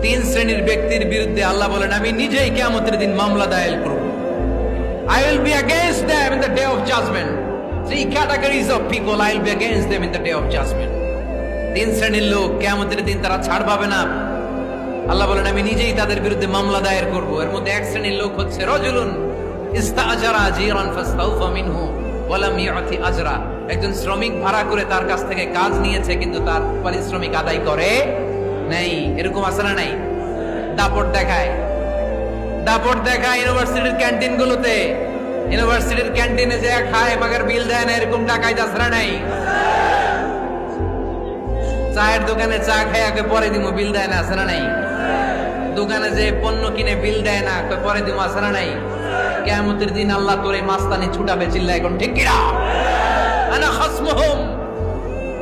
তিন শ্রেণীর ব্যক্তির বিরুদ্ধে আল্লাহ বলেন আমি নিজেই কিয়ামতের দিন মামলা দায়ের করব। I will be against them in the day of judgment. Three categories of people I will be against them in the day of judgment. তিন শ্রেণীর লোক কিয়ামতের দিন তারা ছাড় পাবে না। আল্লাহ বলেন আমি নিজেই তাদের বিরুদ্ধে মামলা দায়ের করব। এর মধ্যে এক শ্রেণীর লোক হচ্ছে রাজুলুন ইস্তাআজারা জিরান ফাস্তাউফা মিনহু ওয়া লাম ইউতি আজরা। একজন শ্রমিক ভাড়া করে তার কাছ থেকে কাজ নিয়েছে কিন্তু তার পারিশ্রমিক আদায় করে নাই। এরকম আছে না নাই? দাপট দেখায় ইউনিভার্সিটির ক্যান্টিন গুলোতে। ইউনিভার্সিটির ক্যান্টিনে যে খায় মাগার বিল দেয় না, এরকম টাকায় দাসরা নাই। চায়ের দোকানে চা খায় আগে পরে দিমু, বিল দেয় না, আছে না নাই? দোকানে যে পণ্য কিনে বিল দেয় না, পরে দিমু, আছে না নাই? কিয়ামতের দিন আল্লাহ তোরে মাস্তানি ছুটাবে, চিল্লা এখন ঠিক কিনা? আনা খাসমুহুম,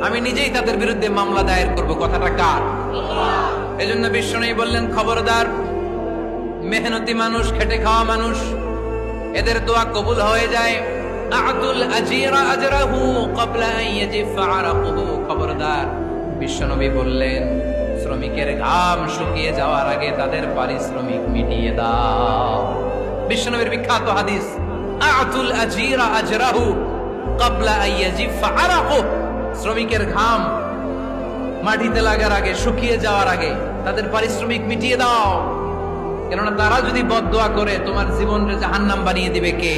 আমি নিজেই তাদের বিরুদ্ধে মামলা দায়ের করব। কথাটা কার? এজন্য বিশ্বনবী বললেন খবরদার, মেহনতি মানুষ, খেটে খাওয়া মানুষ, এদের দোয়া কবুল হয়ে যায়। আতুল আজিরা আজরাহু ক্বাবলা আন ইয়াজিফা আরাকুহু। খবরদার, বিশ্বনবী বললেন শ্রমিকের ঘাম শুকিয়ে যাওয়ার আগে তাদের পারিশ্রমিক মিটিয়ে দাও। বিশ্বনবীর বিখ্যাত হাদিস, আতুল আজিরা আজরাহু ক্বাবলা আন ইয়াজিফা আরাকুহু। শ্রমিকের ঘাম মাটিতে লাগার আগে, শুকিয়ে যাওয়ার আগে তাদের পারিশ্রমিক মিটিয়ে দাও। কেননা তারা যদি বদদোয়া করে তোমার জীবনকে জাহান্নাম বানিয়ে দিবে কে?